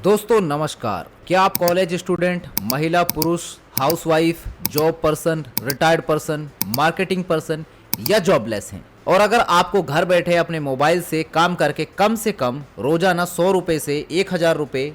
दोस्तों नमस्कार। क्या आप कॉलेज स्टूडेंट, महिला, पुरुष, housewife, job person, retired person, marketing person या जॉबलेस हैं और अगर आपको घर बैठे अपने मोबाइल से काम करके कम से कम रोजाना 100 रुपये से 1000 रुपये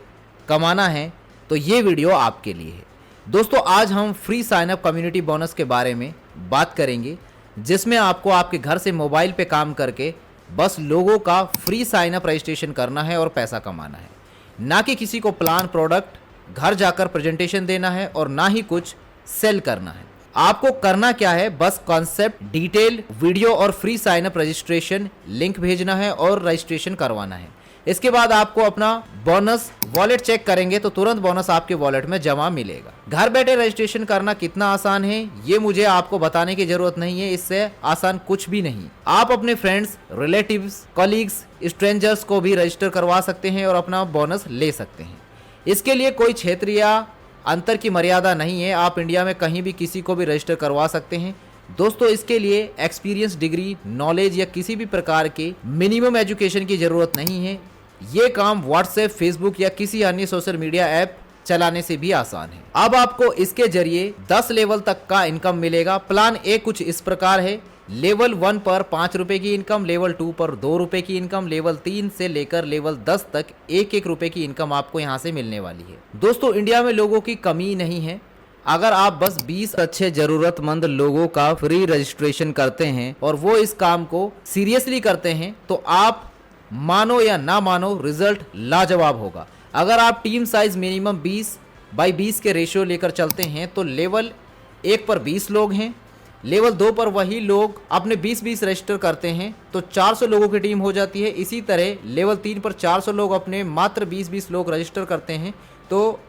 कमाना है तो ये वीडियो आपके लिए है। दोस्तों आज हम free sign up community bonus के बारे में बात करेंगे, जिसमें आपको आपके घर से मोबाइल पे काम करके बस लोगों का फ्री साइन अप रजिस्ट्रेशन करना है और पैसा कमाना है, ना कि किसी को प्लान प्रोडक्ट घर जाकर प्रेजेंटेशन देना है और ना ही कुछ सेल करना है। आपको करना क्या है, बस कॉन्सेप्ट, डिटेल, वीडियो और free sign up registration link भेजना है और रजिस्ट्रेशन करवाना है। इसके बाद आपको अपना बोनस वॉलेट चेक करेंगे तो तुरंत बोनस आपके वॉलेट में जमा मिलेगा। घर बैठे रजिस्ट्रेशन करना कितना आसान है ये मुझे आपको बताने की जरूरत नहीं है, इससे आसान कुछ भी नहीं। आप अपने फ्रेंड्स, रिलेटिव्स, कॉलीग्स, स्ट्रेंजर्स को भी रजिस्टर करवा सकते हैं और अपना बोनस ले सकते हैं। इसके लिए कोई क्षेत्र या अंतर की मर्यादा नहीं है, आप इंडिया में कहीं भी किसी को भी रजिस्टर करवा सकते हैं। दोस्तों इसके लिए एक्सपीरियंस, डिग्री, नॉलेज या किसी भी प्रकार के मिनिमम एजुकेशन की जरूरत नहीं है। ये काम व्हाट्सएप, फेसबुक या किसी अन्य सोशल मीडिया ऐप चलाने से भी आसान है। अब आपको इसके जरिए 10 लेवल तक का इनकम मिलेगा। प्लान ए कुछ इस प्रकार है। लेवल 1 पर 5 रुपए की इनकम, लेवल 2 पर 2 रुपए की इनकम, लेवल 3 से लेकर लेवल 10 तक 1-1 रुपए की इनकम आपको यहाँ से मिलने वाली है। दोस्तों इंडिया में लोगों की कमी नहीं है। अगर आप बस 20 अच्छे जरूरतमंद लोगों का फ्री रजिस्ट्रेशन करते हैं और वो इस काम को सीरियसली करते हैं तो आप मानो या ना मानो रिजल्ट लाजवाब होगा। अगर आप टीम साइज मिनिमम 20/20 के रेशियो लेकर चलते हैं तो लेवल 1 पर 20 लोग हैं, लेवल 2 पर वही लोग अपने 20-20 रजिस्टर करते हैं तो 400 लोगों की टीम हो जाती है। इसी तरह लेवल 3 पर 400 लोग अपने मात्र 20-20 लोग रजिस्टर करते हैं तो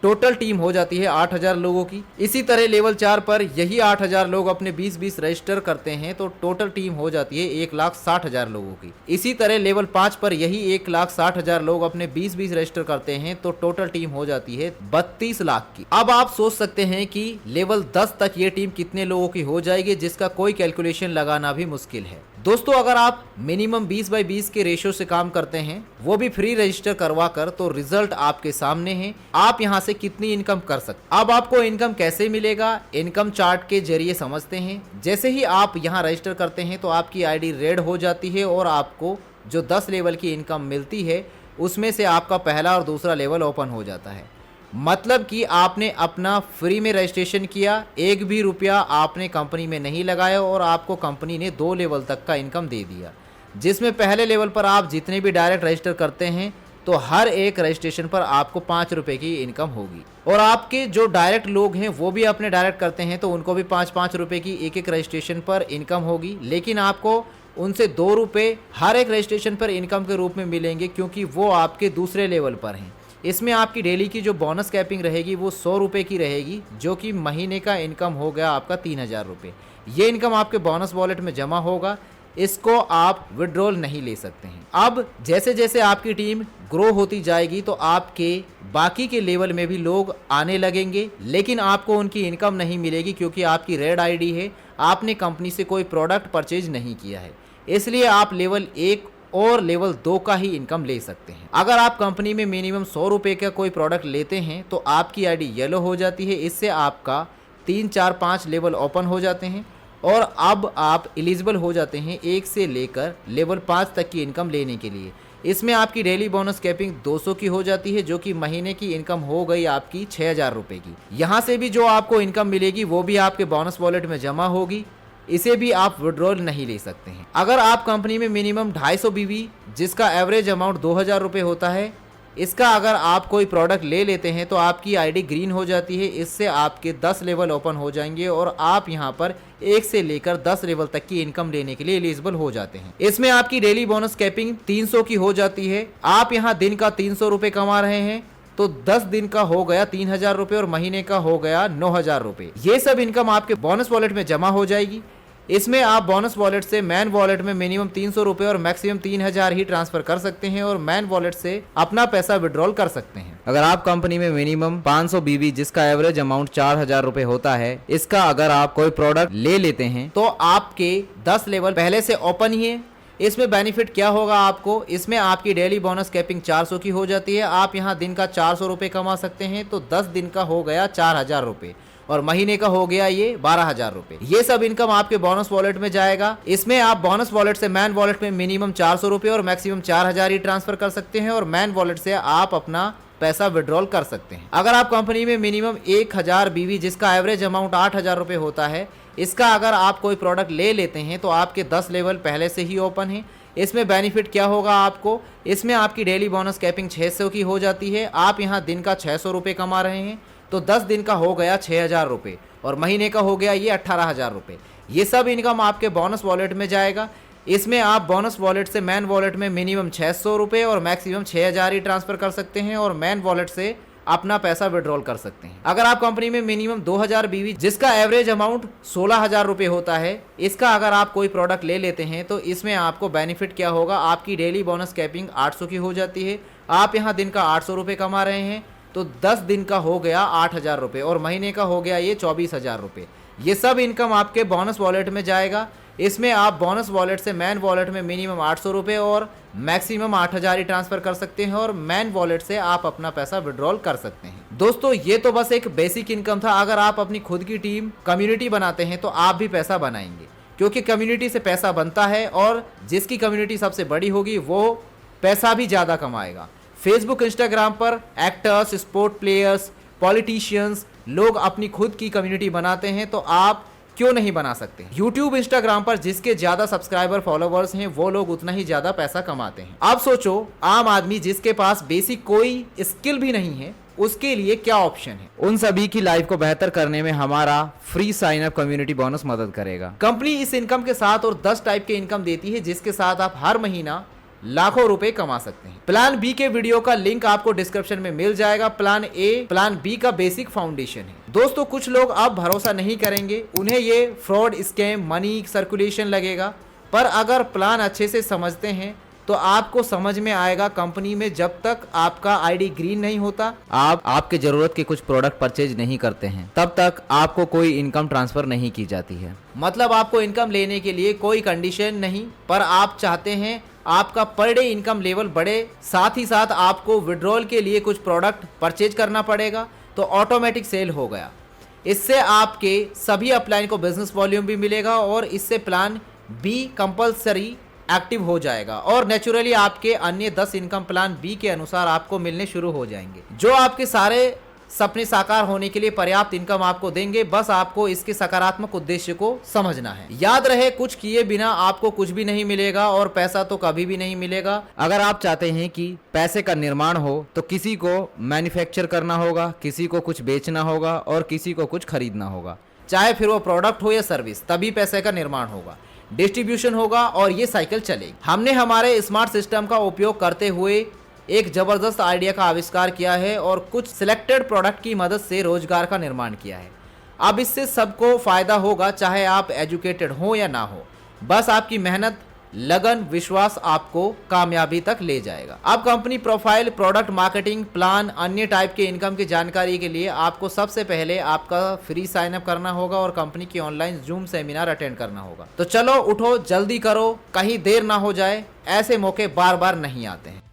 टोटल टीम हो जाती है 8000 लोगों की। इसी तरह लेवल 4 पर यही 8000 लोग अपने 20-20 रजिस्टर करते हैं तो टोटल टीम हो जाती है 1,60,000 लोगों की। इसी तरह लेवल 5 पर यही 1,60,000 लोग अपने 20-20 रजिस्टर करते हैं तो टोटल टीम हो जाती है 32 लाख की। अब आप सोच सकते हैं कि लेवल 10 तक ये टीम कितने लोगों की हो जाएगी, जिसका कोई कैलकुलेशन लगाना भी मुश्किल है। दोस्तों अगर आप मिनिमम 20/20 के रेशियो से काम करते हैं, वो भी फ्री रजिस्टर करवा कर, तो रिजल्ट आपके सामने है। आप यहां से कितनी इनकम कर सकते। अब आपको इनकम कैसे मिलेगा, इनकम चार्ट के जरिए समझते हैं। जैसे ही आप यहां रजिस्टर करते हैं तो आपकी आईडी रेड हो जाती है और आपको जो 10 लेवल की इनकम मिलती है उसमें से आपका पहला और दूसरा लेवल ओपन हो जाता है। मतलब कि आपने अपना फ्री में रजिस्ट्रेशन किया, 1 भी रुपया आपने कंपनी में नहीं लगाया और आपको कंपनी ने 2 लेवल तक का इनकम दे दिया, जिसमें पहले लेवल पर आप जितने भी डायरेक्ट रजिस्टर करते हैं तो हर एक रजिस्ट्रेशन पर आपको 5 रुपए की इनकम होगी। और आपके जो डायरेक्ट लोग हैं वो भी अपने डायरेक्ट करते हैं तो उनको भी 5-5 रुपए की एक रजिस्ट्रेशन पर इनकम होगी, लेकिन आपको उनसे 2 रुपये हर एक रजिस्ट्रेशन पर इनकम के रूप में मिलेंगे क्योंकि वो आपके दूसरे लेवल पर हैं। इसमें आपकी डेली की जो बोनस कैपिंग रहेगी वो 100 रुपये की रहेगी, जो कि महीने का इनकम हो गया आपका 3000 रुपये। ये इनकम आपके बोनस वॉलेट में जमा होगा, इसको आप विड्रॉल नहीं ले सकते हैं। अब जैसे जैसे आपकी टीम ग्रो होती जाएगी तो आपके बाकी के लेवल में भी लोग आने लगेंगे, लेकिन आपको उनकी इनकम नहीं मिलेगी क्योंकि आपकी रेड आईडी है, आपने कंपनी से कोई प्रोडक्ट परचेज नहीं किया है। इसलिए आप लेवल 1 और लेवल 2 का ही इनकम ले सकते हैं। अगर आप कंपनी में मिनिमम 100 रुपये का कोई प्रोडक्ट लेते हैं तो आपकी आईडी येलो हो जाती है। इससे आपका 3, 4, 5 लेवल ओपन हो जाते हैं और अब आप एलिजिबल हो जाते हैं 1 से लेकर लेवल 5 तक की इनकम लेने के लिए। इसमें आपकी डेली बोनस कैपिंग 200 की हो जाती है, जो कि महीने की इनकम हो गई आपकी 6000 रुपये की। यहाँ से भी जो आपको इनकम मिलेगी वो भी आपके बोनस वॉलेट में जमा होगी, इसे भी आप विड्रॉल नहीं ले सकते हैं। अगर आप कंपनी में मिनिमम 250 बीवी, जिसका एवरेज अमाउंट 2000 रुपये होता है, इसका अगर आप कोई प्रोडक्ट ले लेते हैं तो आपकी आईडी ग्रीन हो जाती है। इससे आपके 10 लेवल ओपन हो जाएंगे और आप यहां पर 1 से लेकर 10 लेवल तक की इनकम लेने के लिए एलिजिबल हो जाते हैं। इसमें आपकी डेली बोनस कैपिंग 300 की हो जाती है। आप यहां दिन का 300 रुपये कमा रहे हैं तो 10 दिन का हो गया 3000 रुपये और महीने का हो गया 9000 रुपये। ये सब इनकम आपके बोनस वॉलेट में जमा हो जाएगी। इसमें आप बोनस वॉलेट से मैन वॉलेट में मिनिमम 300 रुपये और मैक्सिमम 3000 ही ट्रांसफर कर सकते हैं और मैन वॉलेट से अपना पैसा विड्रॉल कर सकते हैं। अगर आप कंपनी में मिनिमम 500 बीवी, जिसका एवरेज अमाउंट 4000 रुपये होता है, इसका अगर आप कोई प्रोडक्ट ले लेते हैं तो आपके 10 लेवल पहले से ओपन ही है इसमें बेनिफिट क्या होगा आपको, इसमें आपकी डेली बोनस कैपिंग 400 की हो जाती है। आप यहाँ दिन का 400 रुपये कमा सकते हैं, तो 10 दिन का हो गया 4000 रुपये और महीने का हो गया ये 12,000 रुपये। ये सब इनकम आपके बोनस वॉलेट में जाएगा। इसमें आप बोनस वॉलेट से मैन वॉलेट में मिनिमम 400 रुपये और मैक्सिमम 4000 ही ट्रांसफर कर सकते हैं और मैन वॉलेट से आप अपना पैसा विड्रॉल कर सकते हैं। अगर आप कंपनी में मिनिमम 1000 बीवी, जिसका एवरेज अमाउंट 8000 रुपये होता है, इसका अगर आप कोई प्रोडक्ट ले लेते हैं तो आपके 10 लेवल पहले से ही ओपन है। इसमें बेनिफिट क्या होगा आपको, इसमें आपकी डेली बोनस कैपिंग 600 की हो जाती है। आप यहाँ दिन का 600 रुपये कमा रहे हैं, तो 10 दिन का हो गया 6000 रुपये और महीने का हो गया ये 18,000 रुपये। ये सब इनकम आपके बोनस वॉलेट में जाएगा। इसमें आप बोनस वॉलेट से मैन वॉलेट में मिनिमम 600 रुपये और मैक्सिमम 6000 ही ट्रांसफर कर सकते हैं और मैन वॉलेट से अपना पैसा विड्रॉल कर सकते हैं। अगर आप कंपनी में मिनिमम 2000 बीवी, जिसका एवरेज अमाउंट 16,000 रुपये होता है, इसका अगर आप कोई प्रोडक्ट ले लेते हैं तो इसमें आपको बेनिफिट क्या होगा, आपकी डेली बोनस कैपिंग 800 की हो जाती है। आप यहाँ दिन का 800 रुपये कमा रहे हैं, तो 10 दिन का हो गया 8000 रुपये और महीने का हो गया ये 24,000 रुपये। ये सब इनकम आपके बोनस वॉलेट में जाएगा। इसमें आप बोनस वॉलेट से मैन वॉलेट में मिनिमम 800 रुपये और मैक्सिमम 8000 ही ट्रांसफर कर सकते हैं और मैन वॉलेट से आप अपना पैसा विड्रॉल कर सकते हैं। दोस्तों, ये तो बस एक बेसिक इनकम था। अगर आप अपनी खुद की टीम कम्युनिटी बनाते हैं तो आप भी पैसा बनाएंगे, क्योंकि कम्युनिटी से पैसा बनता है और जिसकी कम्युनिटी सबसे बड़ी होगी वो पैसा भी ज़्यादा कमाएगा। फेसबुक, इंस्टाग्राम पर एक्टर्स, स्पोर्ट प्लेयर्स, पॉलिटिशियंस लोग अपनी खुद की कम्युनिटी बनाते हैं, तो आप क्यों नहीं बना सकते। यूट्यूब, इंस्टाग्राम पर जिसके ज्यादा सब्सक्राइबर, फॉलोवर्स हैं, वो लोग उतना ही ज्यादा पैसा कमाते हैं। अब सोचो, आम आदमी जिसके पास बेसिक कोई स्किल भी नहीं है, उसके लिए क्या ऑप्शन है। उन सभी की लाइफ को बेहतर करने में हमारा free sign up community bonus मदद करेगा। कंपनी इस इनकम के साथ और 10 टाइप के इनकम देती है, जिसके साथ आप हर महीना लाखों रुपए कमा सकते हैं। प्लान बी के वीडियो का लिंक आपको डिस्क्रिप्शन में मिल जाएगा। प्लान ए प्लान बी का बेसिक फाउंडेशन है। दोस्तों, कुछ लोग अब भरोसा नहीं करेंगे, उन्हें ये फ्रॉड, स्कैम, मनी सर्कुलेशन लगेगा, पर अगर प्लान अच्छे से समझते हैं तो आपको समझ में आएगा। कंपनी में जब तक आपका आईडी ग्रीन नहीं होता, आप आपके जरूरत के कुछ प्रोडक्ट परचेज नहीं करते हैं, तब तक आपको कोई इनकम ट्रांसफर नहीं की जाती है। मतलब आपको इनकम लेने के लिए कोई कंडीशन नहीं, पर आप चाहते हैं आपका पर डे इनकम लेवल बढ़े, साथ ही साथ आपको विड्रॉल के लिए कुछ प्रोडक्ट परचेज करना पड़ेगा, तो ऑटोमेटिक सेल हो गया। इससे आपके सभी अपलाइन को बिजनेस वॉल्यूम भी मिलेगा और इससे प्लान बी कंपल्सरी एक्टिव हो जाएगा और नेचुरली आपके अन्य 10 इनकम प्लान बी के अनुसार आपको मिलने शुरू हो जाएंगे, जो आपके सारे सपने साकार होने के लिए पर्याप्त इनकम आपको देंगे। बस आपको इसके सकारात्मक उद्देश्य को समझना है। याद रहे, कुछ किए बिना आपको कुछ भी नहीं मिलेगा और पैसा तो कभी भी नहीं मिलेगा। अगर आप चाहते हैं कि पैसे का निर्माण हो तो किसी को मैन्युफैक्चर करना होगा, किसी को कुछ बेचना होगा और किसी को कुछ खरीदना होगा, चाहे फिर वो प्रोडक्ट हो या सर्विस, तभी पैसे का निर्माण होगा, डिस्ट्रीब्यूशन होगा और ये साइकिल चलेगी। हमने हमारे स्मार्ट सिस्टम का उपयोग करते हुए एक जबरदस्त आइडिया का आविष्कार किया है और कुछ सिलेक्टेड प्रोडक्ट की मदद से रोजगार का निर्माण किया है। अब इससे सबको फायदा होगा, चाहे आप एजुकेटेड हो या ना हो। बस आपकी मेहनत, लगन, विश्वास आपको कामयाबी तक ले जाएगा। अब company profile, product marketing plan, अन्य टाइप के इनकम की जानकारी के लिए आपको सबसे पहले आपका फ्री साइन अप करना होगा और कंपनी की ऑनलाइन जूम सेमिनार अटेंड करना होगा। तो चलो उठो, जल्दी करो, कहीं देर ना हो जाए। ऐसे मौके बार बार नहीं आते हैं।